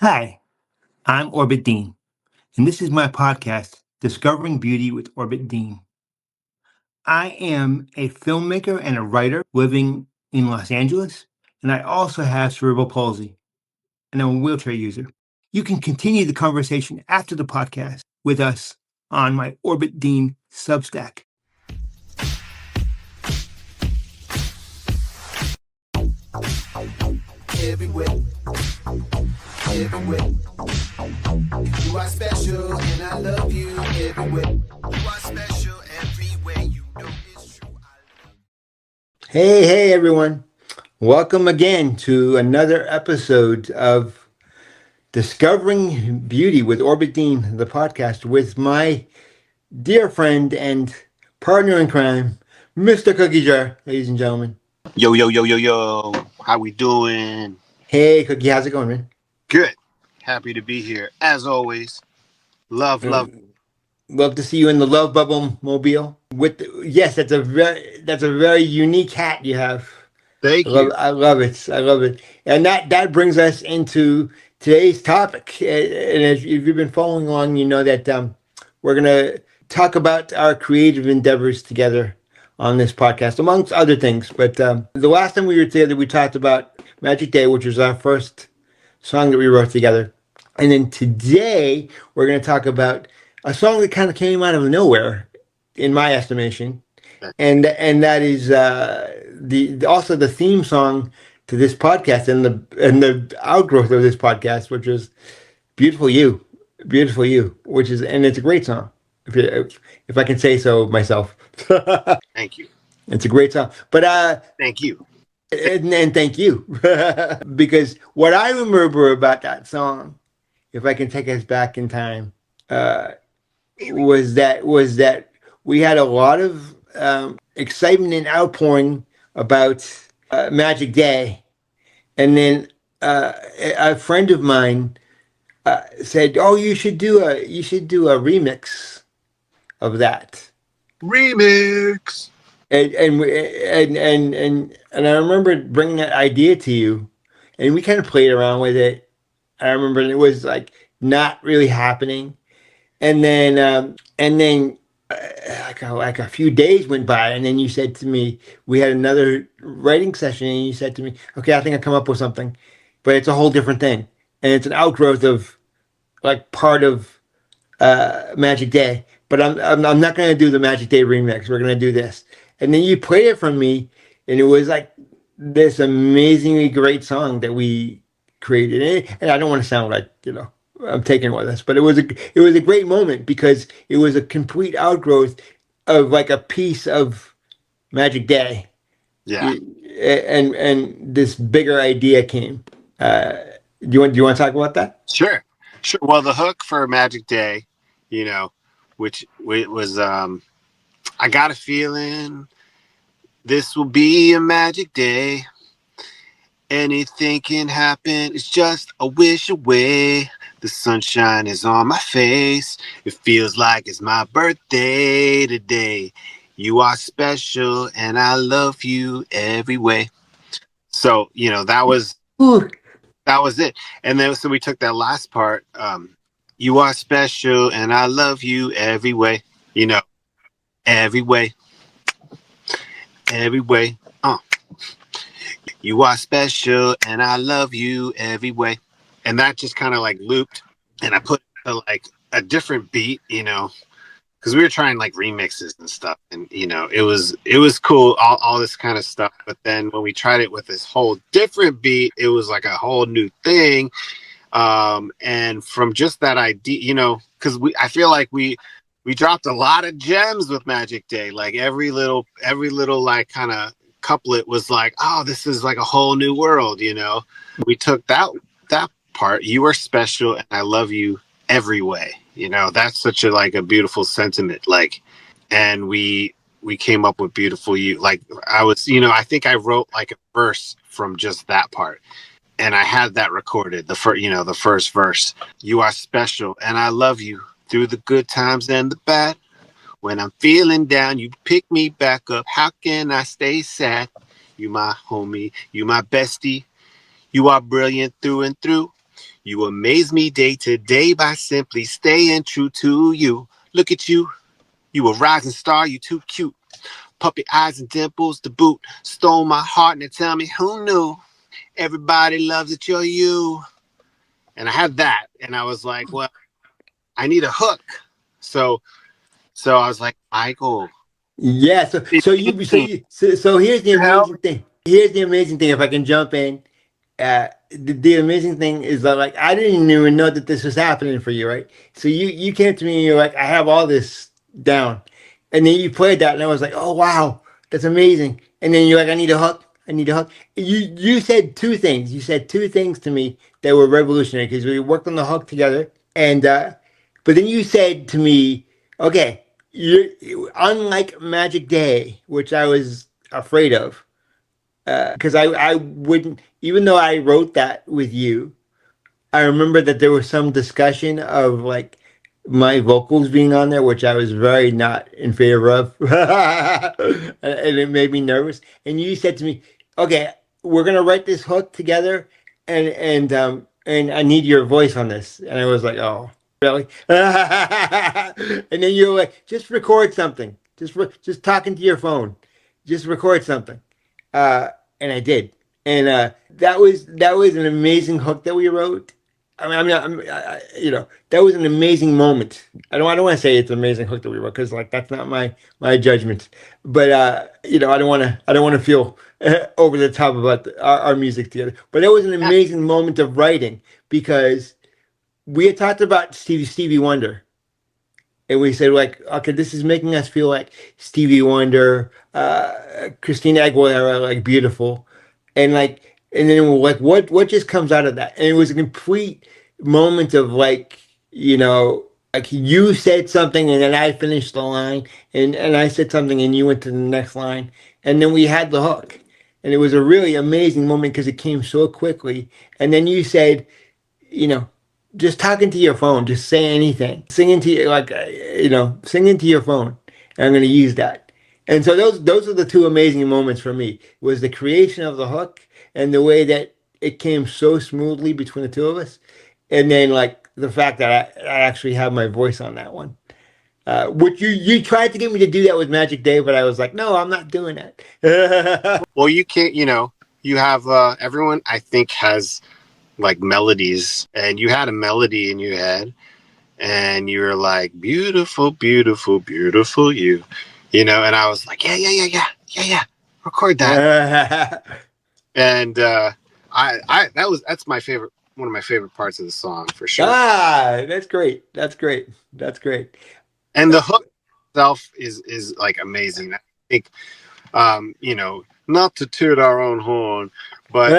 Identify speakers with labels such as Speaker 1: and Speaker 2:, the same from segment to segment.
Speaker 1: Hi, I'm Orbit Dean, and this is my podcast, Discovering Beauty with Orbit Dean. I am a filmmaker and a writer living in Los Angeles, and I also have cerebral palsy, and I'm a wheelchair user. You can continue the conversation after the podcast with us on my Orbit Dean Substack.
Speaker 2: Everywhere, everywhere. You are special and I love you everywhere. You are special everywhere. You know it's true.
Speaker 1: Hey, everyone. Welcome again to another episode of Discovering Beauty with Orbit Dean, the podcast with my dear friend and partner in crime, Mr. Cookie Jar, ladies and gentlemen.
Speaker 3: Yo, yo, yo, yo, yo. How we doing?
Speaker 1: Hey, Cookie, how's it going, man?
Speaker 3: Good. Happy to be here. As always. Love,
Speaker 1: Uh,
Speaker 3: love.
Speaker 1: Love to see you in the Love Bubble mobile. Yes, that's a very unique hat you have.
Speaker 3: Thank you.
Speaker 1: I love it. I love it. And that brings us into today's topic. And if you've been following along, you know that we're gonna talk about our creative endeavors together on this podcast, amongst other things. But the last time we were together, we talked about Magic Day, which was our first song that we wrote together. And then today, we're going to talk about a song that kind of came out of nowhere, in my estimation, and that is the also the theme song to this podcast and the outgrowth of this podcast, which is Beautiful You," which is and it's a great song, if I can say so myself.
Speaker 3: Thank you.
Speaker 1: It's a great song, but
Speaker 3: Thank you.
Speaker 1: and thank you because what I remember about that song, if I can take us back in time, uh, was that we had a lot of excitement and outpouring about Magic Day, and then a friend of mine said, "Oh, you should do a remix of that."
Speaker 3: Remix.
Speaker 1: And I remember bringing that idea to you, and we kind of played around with it. I remember it was like not really happening, and then like a few days went by, and then you said to me, we had another writing session, and you said to me, "Okay, I think I come up with something, but it's a whole different thing, and it's an outgrowth of like part of Magic Day, but I'm not going to do the Magic Day remix. We're going to do this." And then you played it from me, and it was like this amazingly great song that we created. And I don't want to sound like I'm taking with us, but it was a great moment because it was a complete outgrowth of like a piece of Magic Day,
Speaker 3: Yeah.
Speaker 1: and this bigger idea came. Do you want to talk about that?
Speaker 3: Sure. Sure. Well, the hook for Magic Day, which was I got a feeling this will be a magic day. Anything can happen. It's just a wish away. The sunshine is on my face. It feels like it's my birthday today. You are special and I love you every way. So,
Speaker 1: Ooh.
Speaker 3: that was it. And then so we took that last part. You are special and I love you every way. Every way. Every way. You are special and I love you every way. And that just kind of like looped, and I put like a different beat, because we were trying like remixes and stuff, and it was cool, all this kind of stuff. But then when we tried it with this whole different beat, it was like a whole new thing. And from just that idea, because I feel like we dropped a lot of gems with Magic Day. Like every little like kind of couplet was like, oh, this is like a whole new world. We took that part, you are special and I love you every way. That's such a beautiful sentiment. Like, and we came up with Beautiful You. Like I think I wrote like a verse from just that part, and I had that recorded, the first verse. You are special and I love you through the good times and the bad. When I'm feeling down, you pick me back up. How can I stay sad? You my homie, you my bestie. You are brilliant through and through. You amaze me day to day by simply staying true to you. Look at you. You a rising star. You too cute. Puppy eyes and dimples to boot. Stole my heart and tell me who knew. Everybody loves it. You're you. And I had that. And I was like, well, I need a hook. So I was like, Michael.
Speaker 1: Yeah. So here's the
Speaker 3: Help.
Speaker 1: amazing thing. Here's the amazing thing. If I can jump in, the amazing thing is that like I didn't even know that this was happening for you, right? So you came to me and you're like, I have all this down, and then you played that, and I was like, oh wow, that's amazing. And then you're like, I need a hook. I need a hook. You said two things. You said two things to me that were revolutionary because we worked on the hook together, and but then you said to me, okay, you unlike Magic Day, which I was afraid of because I wouldn't, even though I wrote that with you, I remember that there was some discussion of like my vocals being on there, which I was very not in favor of, and it made me nervous. And you said to me, "Okay, we're gonna write this hook together, and I need your voice on this." And I was like, "Oh, really?" And then you were like, "Just record something. Just talking to your phone. Just record something." Uh, and I did, and that was an amazing hook that we wrote. That was an amazing moment. I don't want to say it's an amazing hook that we wrote because like that's not my judgment. But I don't want to feel over the top about our music together. But it was an amazing moment of writing because we had talked about Stevie Wonder, and we said like, okay, this is making us feel like Stevie Wonder, Christina Aguilera, like beautiful, and like, and then we're like, what just comes out of that? And it was a complete moment of like, like you said something, and then I finished the line, and I said something, and you went to the next line, and then we had the hook, and it was a really amazing moment because it came so quickly, and then you said, you know, just talking to your phone, just say anything, singing to you, like, singing to your phone. And I'm going to use that. And so those are the two amazing moments for me was the creation of the hook and the way that it came so smoothly between the two of us. And then like the fact that I actually have my voice on that one. Which you tried to get me to do that with Magic Day, but I was like, no, I'm not doing that.
Speaker 3: Well, you can't, you have everyone I think has like melodies, and you had a melody in your head, and you were like, beautiful, beautiful, beautiful, and I was like, yeah, record that. And that's my favorite, one of my favorite parts of the song for sure.
Speaker 1: That's great. That's great. That's great.
Speaker 3: And the hook itself is like amazing. I think, not to toot our own horn, but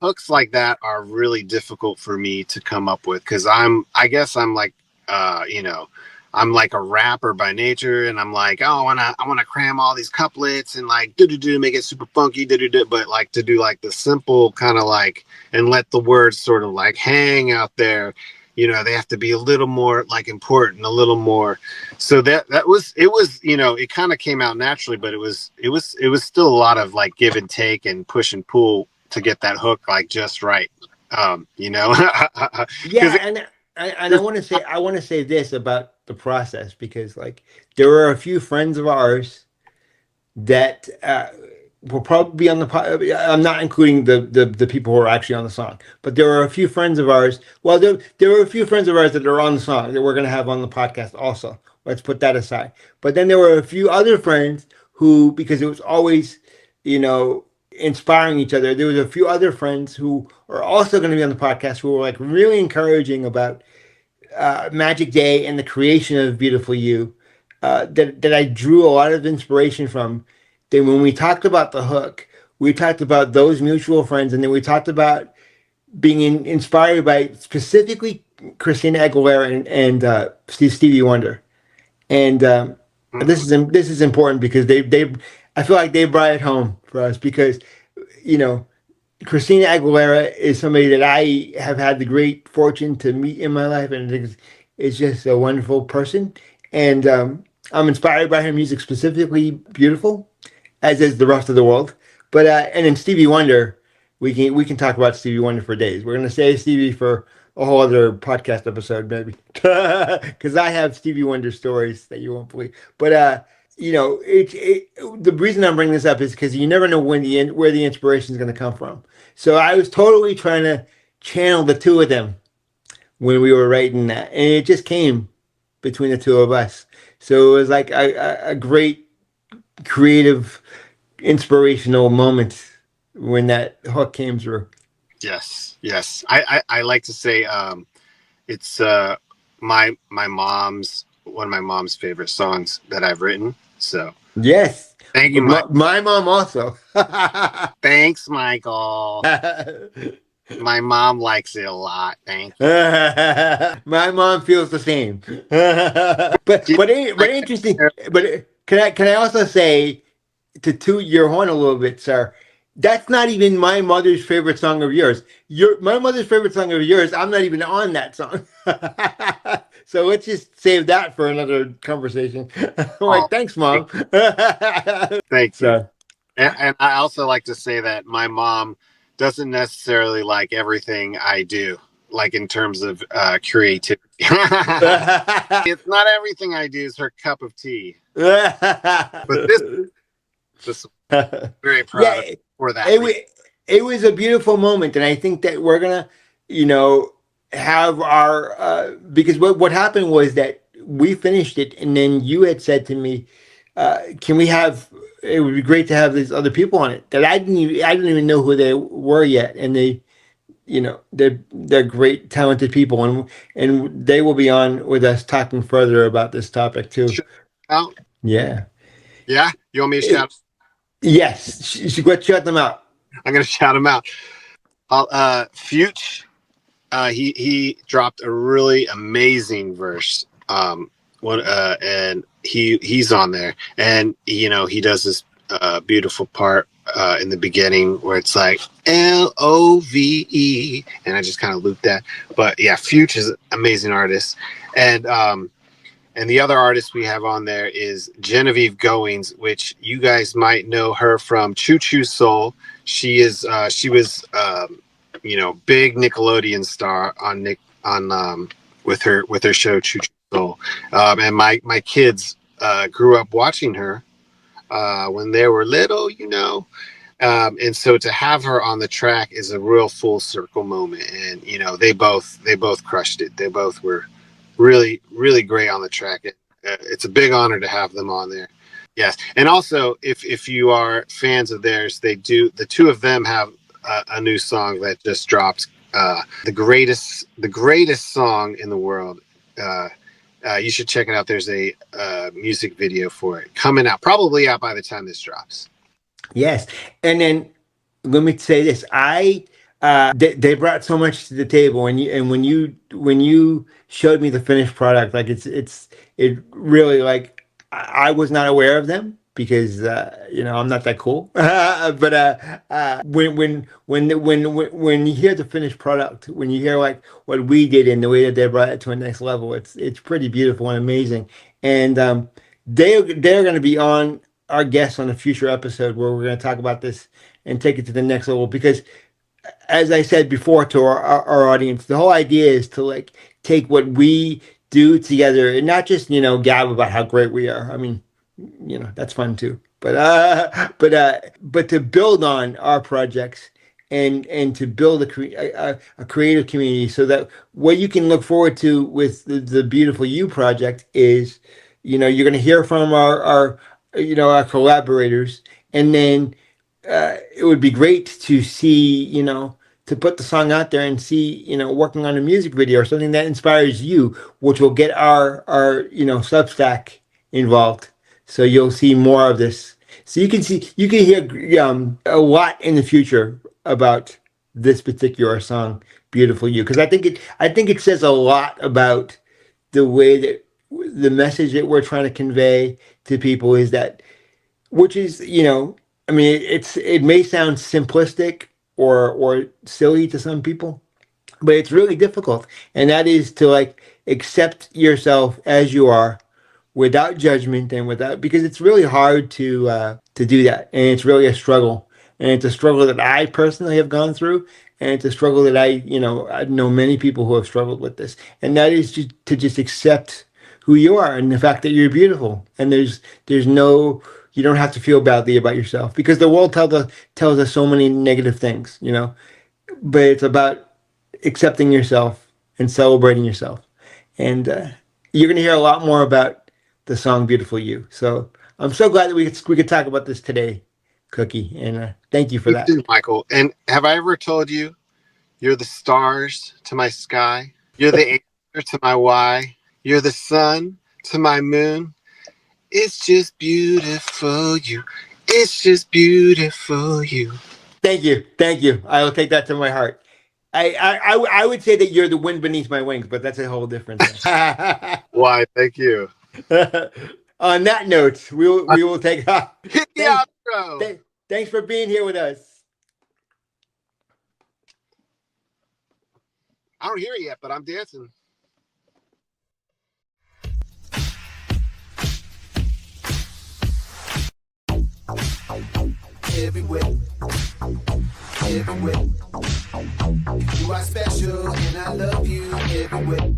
Speaker 3: hooks like that are really difficult for me to come up with because I guess I'm like, I'm like a rapper by nature, and I'm like, oh, I wanna cram all these couplets and like do make it super funky, but like to do like the simple kind of like and let the words sort of like hang out there. They have to be a little more like important, a little more. So it was, it kind of came out naturally, but it was still a lot of like give and take and push and pull to get that hook like just right.
Speaker 1: Yeah, and I want to say this about the process because like there were a few friends of ours that will probably be on the. I'm not including the people who are actually on the song, but there were a few friends of ours. Well, there were a few friends of ours that are on the song that we're going to have on the podcast also. Let's put that aside. But then there were a few other friends who, because it was always, inspiring each other. There was a few other friends who are also going to be on the podcast who were like really encouraging about Magic Day and the creation of Beautiful You. That I drew a lot of inspiration from. Then when we talked about the hook, we talked about those mutual friends, and then we talked about being inspired by specifically Christina Aguilera and Stevie Wonder. And this is important because they I feel like they brought it home for us because you know Christina Aguilera is somebody that I have had the great fortune to meet in my life, and it's just a wonderful person. And I'm inspired by her music, specifically "Beautiful," as is the rest of the world. But and then Stevie Wonder, we can talk about Stevie Wonder for days. We're gonna save Stevie for a whole other podcast episode, maybe, because I have Stevie Wonder stories that you won't believe. But the reason I'm bringing this up is because you never know where the inspiration is going to come from. So I was totally trying to channel the two of them when we were writing that, and it just came between the two of us. So it was like a great creative, inspirational moment when that hook came through.
Speaker 3: Yes, yes. I like to say it's my mom's one of my mom's favorite songs that I've written. So
Speaker 1: Yes,
Speaker 3: thank you, Mike.
Speaker 1: my mom also.
Speaker 3: Thanks, Michael. My mom likes it a lot. Thank you.
Speaker 1: My mom feels the same. But interesting. But can I also say, to toot your horn a little bit, sir? That's not even my mother's favorite song of yours. My mother's favorite song of yours. I'm not even on that song. So let's just save that for another conversation. I'm like, thanks, mom.
Speaker 3: Thank you.
Speaker 1: So,
Speaker 3: and I also like to say that my mom doesn't necessarily like everything I do, like in terms of creativity. It's not everything I do is her cup of tea. But this very proud of for that.
Speaker 1: It was a beautiful moment, and I think that we're gonna, have our because what happened was that we finished it, and then you had said to me, "Can we have? It would be great to have these other people on it that I didn't even know who they were yet, and they're great, talented people, and they will be on with us talking further about this topic too."
Speaker 3: Oh,
Speaker 1: yeah.
Speaker 3: Yeah, you want me to shout?
Speaker 1: Yes, let's shut them out.
Speaker 3: I'm gonna shout them out. Fuchs, he dropped a really amazing verse. And he's on there, and he does this beautiful part in the beginning where it's like LOVE, and I just kind of looped that. But yeah, Fuchs is an amazing artist, and the other artist we have on there is Genevieve Goings, which you guys might know her from Choo Choo Soul. She was big Nickelodeon star with her show Choo Choo Soul. And my kids grew up watching her when they were little, and so to have her on the track is a real full circle moment. And they both crushed it. They both were really, really great on the track. It's a big honor to have them on there. Yes, and also if you are fans of theirs, the two of them have a new song that just dropped. The greatest song in the world. You should check it out. There's a music video for it coming out, probably out by the time this drops.
Speaker 1: Yes, and then let me say this: they brought so much to the table, and when you showed me the finished product, like it really, like, I was not aware of them because I'm not that cool. But when you hear the finished product, when you hear like what we did and the way that they brought it to a next level, it's pretty beautiful and amazing. And they're going to be on our guests on a future episode where we're going to talk about this and take it to the next level because, as I said before to our audience, the whole idea is to like take what we do together and not just gab about how great we are. I mean, that's fun too, but to build on our projects and to build a creative community so that what you can look forward to with the Beautiful You project is you're going to hear from our collaborators, and then it would be great to see, to put the song out there and see, working on a music video or something that inspires you, which will get our Substack involved. So you'll see more of this. So you can hear a lot in the future about this particular song, Beautiful You, because I think it says a lot about the way that the message that we're trying to convey to people is that, which is, I mean, it may sound simplistic or silly to some people, but it's really difficult. And that is to like accept yourself as you are without judgment and because it's really hard to do that. And it's really a struggle. and it's a struggle that I personally have gone through, and it's a struggle that I know many people who have struggled with this, and that is to just accept who you are and the fact that you're beautiful, and there's no you don't have to feel badly about yourself because the world tells us so many negative things, but it's about accepting yourself and celebrating yourself. And you're going to hear a lot more about the song "Beautiful You." So I'm so glad that we could talk about this today, Cookie. And thank you for
Speaker 3: You
Speaker 1: that.
Speaker 3: too, Michael. And have I ever told you you're the stars to my sky? You're the answer to my why. You're the sun to my moon. It's just beautiful you. It's just beautiful you.
Speaker 1: Thank you, thank you. I will take that to my heart. I would say that you're the wind beneath my wings, but that's a whole different thing.
Speaker 3: Why? Thank you.
Speaker 1: On that note, we will take off.
Speaker 3: Hit the
Speaker 1: Thanks,
Speaker 3: outro.
Speaker 1: thanks for being here with us.
Speaker 3: I don't hear it yet, but I'm dancing.
Speaker 2: Everywhere, everywhere. You are special and I love you everywhere.